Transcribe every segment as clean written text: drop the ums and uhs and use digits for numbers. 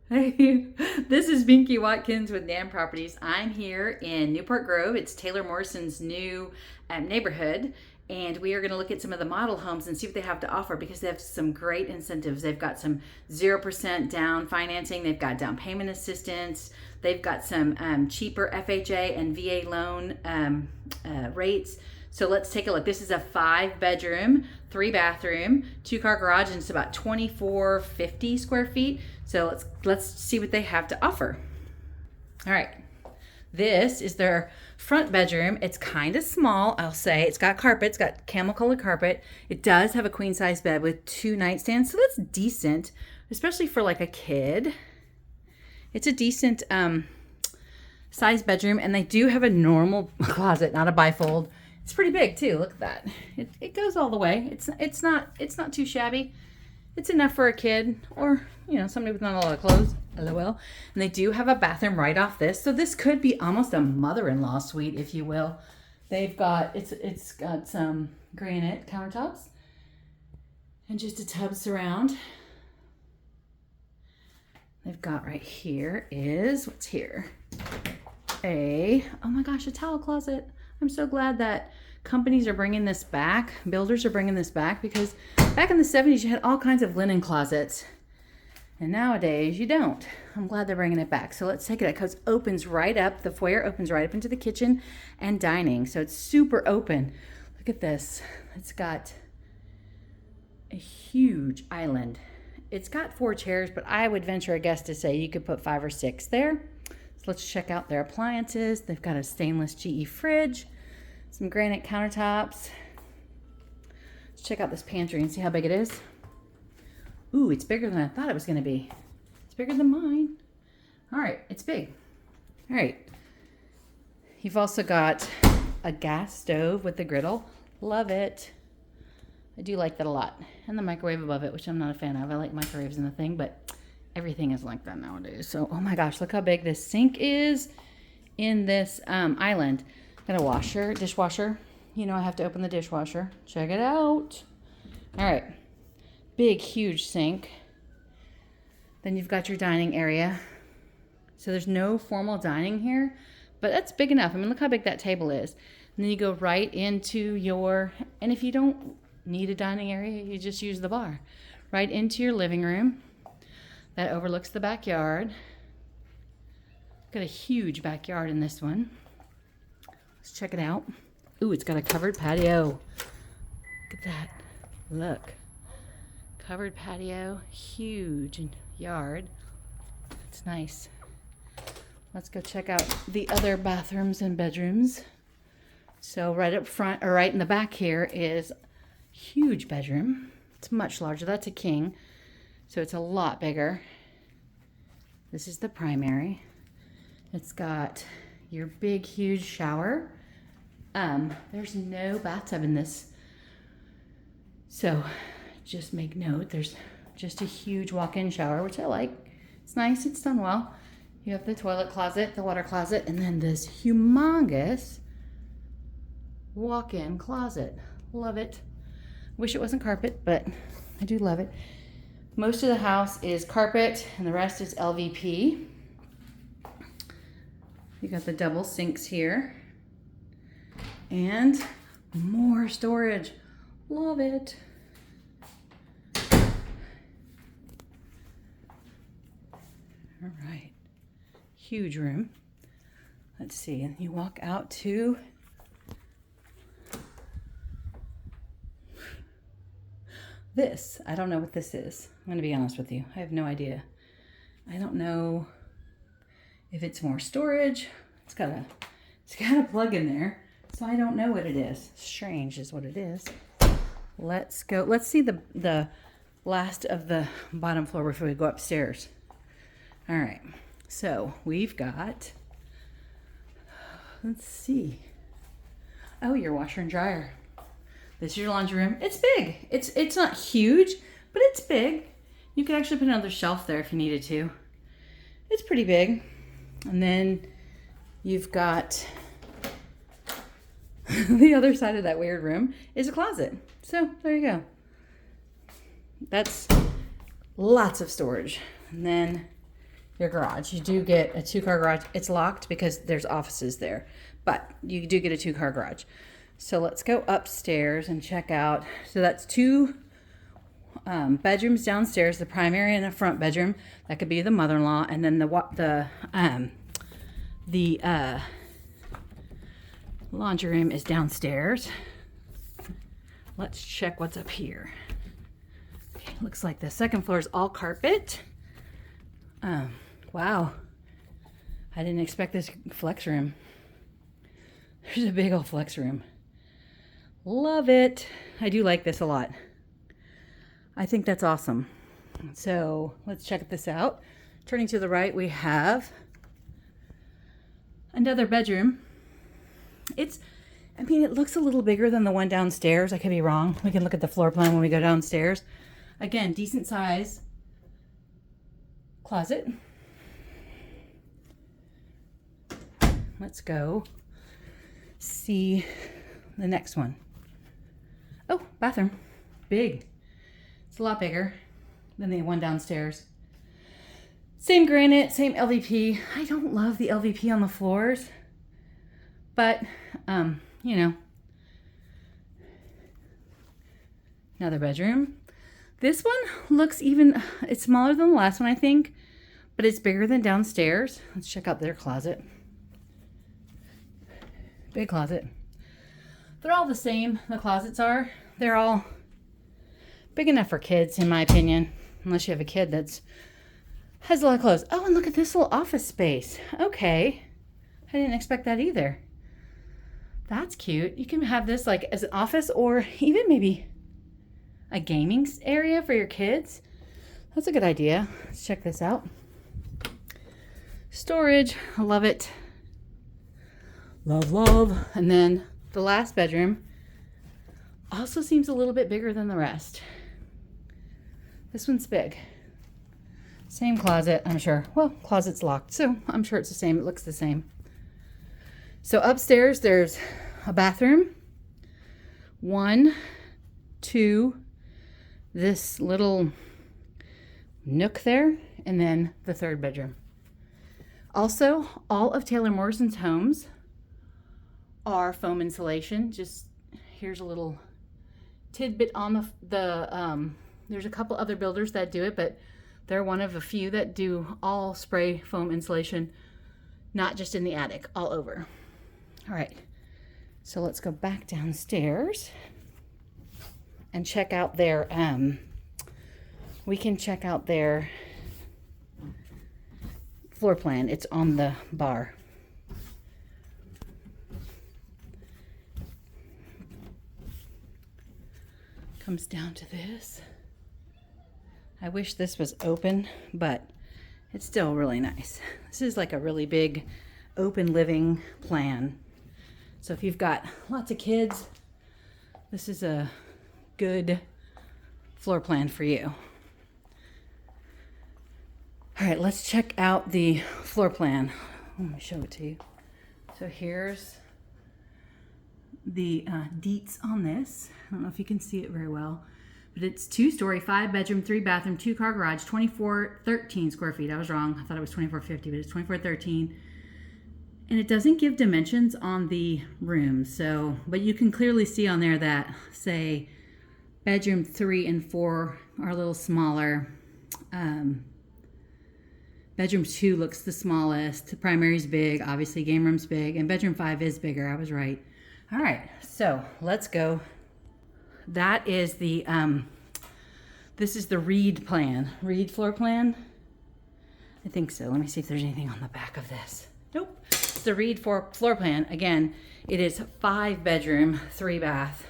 Hey, this is Binky Watkins with NAM Properties. I'm here in Newport Grove. It's Taylor Morrison's new neighborhood, and we are going to look at some of the model homes and see what they have to offer because they have some great incentives. They've got some 0% down financing, they've got down payment assistance, they've got some cheaper FHA and VA loan rates. So let's take a look. This is a 5-bedroom, 3-bathroom, 2-car garage, and it's about 2,450 square feet. So let's see what they have to offer. All right. This is their front bedroom. It's kind of small, I'll say. It's got carpet. It's got camel colored carpet. It does have a queen size bed with 2 nightstands. So that's decent, especially for like a kid. It's a decent size bedroom, and they do have a normal closet, not a bifold. It's pretty big too. Look at that. It goes all the way. It's not too shabby. It's enough for a kid or, somebody with not a lot of clothes. LOL. And they do have a bathroom right off this. So this could be almost a mother-in-law suite, if you will. They've got it's got some granite countertops and just a tub surround. They've got right here is what's here? Oh my gosh, a towel closet. I'm so glad that companies are bringing this back. Builders are bringing this back because back in the 70s, you had all kinds of linen closets. And nowadays, you don't. I'm glad they're bringing it back. So let's take it out because it opens right up. The foyer opens right up into the kitchen and dining. So it's super open. Look at this. It's got a huge island. It's got 4 chairs, but I would venture a guess to say you could put 5 or 6 there. Let's check out their appliances. They've got a stainless GE fridge, some granite countertops. Let's check out this pantry and see how big it is. Ooh, it's bigger than I thought it was going to be. It's bigger than mine. All right, it's big. All right. You've also got a gas stove with the griddle. Love it. I do like that a lot. And the microwave above it, which I'm not a fan of. I like microwaves in the thing, but everything is like that nowadays. So, oh my gosh, look how big this sink is in this island. Got a washer, dishwasher. I have to open the dishwasher. Check it out. All right. Big, huge sink. Then you've got your dining area. So there's no formal dining here, but that's big enough. I mean, look how big that table is. And then you go right into and if you don't need a dining area, you just use the bar. Right into your living room. That overlooks the backyard. Got a huge backyard in this one. Let's check it out. Ooh, it's got a covered patio. Look at that. Look. Covered patio, huge yard. It's nice. Let's go check out the other bathrooms and bedrooms. So right up front, or right in the back here is a huge bedroom. It's much larger. That's a king. So it's a lot bigger. This is the primary. It's got your big, huge shower. There's no bathtub in this. So just make note, there's just a huge walk-in shower, which I like. It's nice, it's done well. You have the toilet closet, the water closet, and then this humongous walk-in closet. Love it. Wish it wasn't carpet, but I do love it. Most of the house is carpet and the rest is LVP. You got the double sinks here. And more storage. Love it. All right. Huge room. Let's see. And you walk out to this. I don't know what this is. I'm going to be honest with you. I have no idea. I don't know if it's more storage. It's got a plug in there. So I don't know what it is. Strange is what it is. Let's go. Let's see the last of the bottom floor before we go upstairs. All right. So we've got, let's see. Oh, your washer and dryer. This is your laundry room. It's big. It's not huge, but it's big. You could actually put another shelf there if you needed to. It's pretty big. And then you've got the other side of that weird room is a closet. So there you go. That's lots of storage. And then your garage. You do get a 2-car garage. It's locked because there's offices there, but you do get a 2-car garage. So let's go upstairs and check out. So that's 2 bedrooms downstairs, the primary and the front bedroom. That could be the mother-in-law, and then the laundry room is downstairs. Let's check what's up here. Okay, looks like the second floor is all carpet. Wow, I didn't expect this flex room. There's a big old flex room. Love it. I do like this a lot. I think that's awesome. So let's check this out. Turning to the right, we have another bedroom. I mean, it looks a little bigger than the one downstairs. I could be wrong. We can look at the floor plan when we go downstairs. Again, decent size closet. Let's go see the next one. Oh, bathroom. Big. It's a lot bigger than the one downstairs. Same granite, same LVP. I don't love the LVP on the floors, but, you know. Another bedroom. This one looks it's smaller than the last one, I think, but it's bigger than downstairs. Let's check out their closet. Big closet. They're all the same, the closets are. They're all big enough for kids, in my opinion, unless you have a kid has a lot of clothes. Oh, and look at this little office space. Okay. I didn't expect that either. That's cute. You can have this like as an office or even maybe a gaming area for your kids. That's a good idea. Let's check this out. Storage. I love it. Love, love. And then the last bedroom also seems a little bit bigger than the rest. This one's big. Same closet, I'm sure. Well, closet's locked, so I'm sure it's the same. It looks the same. So upstairs, there's a bathroom. 1, 2, this little nook there, and then the third bedroom. Also, all of Taylor Morrison's homes are foam insulation. Just here's a little tidbit on there's a couple other builders that do it, but they're one of a few that do all spray foam insulation, not just in the attic, all over. All right, so let's go back downstairs and check out their, we can check out their floor plan. It's on the bar. Comes down to this. I wish this was open, but it's still really nice. This is like a really big open living plan. So if you've got lots of kids, this is a good floor plan for you. All right, let's check out the floor plan. Let me show it to you. So here's the deets on this. I don't know if you can see it very well, but it's 2-story, 5-bedroom, 3-bathroom, 2-car garage, 2413 square feet. I was wrong. I thought it was 2450, but it's 2413. And it doesn't give dimensions on the rooms. So, but you can clearly see on there that, say, bedroom 3 and 4 are a little smaller. Bedroom 2 looks the smallest. The primary's big. Obviously, game room's big. And bedroom 5 is bigger. I was right. All right, so let's go. That is the, this is the Reid plan. Reid floor plan? I think so. Let me see if there's anything on the back of this. Nope. It's the Reid floor plan. Again, it is 5-bedroom, 3-bath.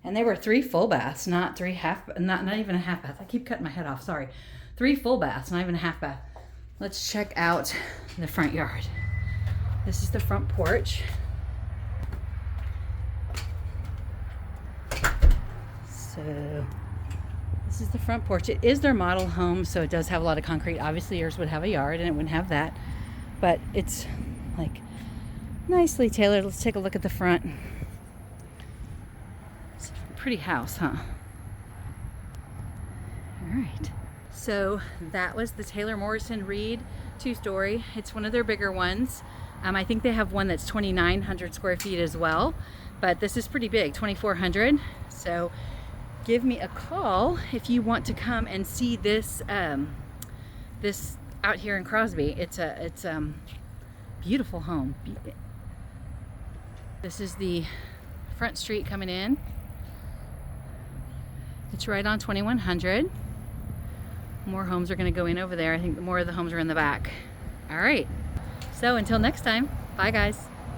And they were 3 full baths, not 3 not even a half bath. I keep cutting my head off, sorry. 3 full baths, not even a half bath. Let's check out the front yard. This is the front porch. So this is the front porch. It is their model home, so it does have a lot of concrete. Obviously yours would have a yard and it wouldn't have that, but it's like nicely tailored. Let's take a look at the front. It's a pretty house, huh? All right, So that was the Taylor Morrison Reid 2-story. It's one of their bigger ones. I think they have one that's 2,900 square feet as well, but this is pretty big, 2,400. So give me a call if you want to come and see this this out here in Crosby. It's a beautiful home. This is the front street coming in. It's right on 2100. More homes are going to go in over there. I think more of the homes are in the back. All right. So until next time, bye guys.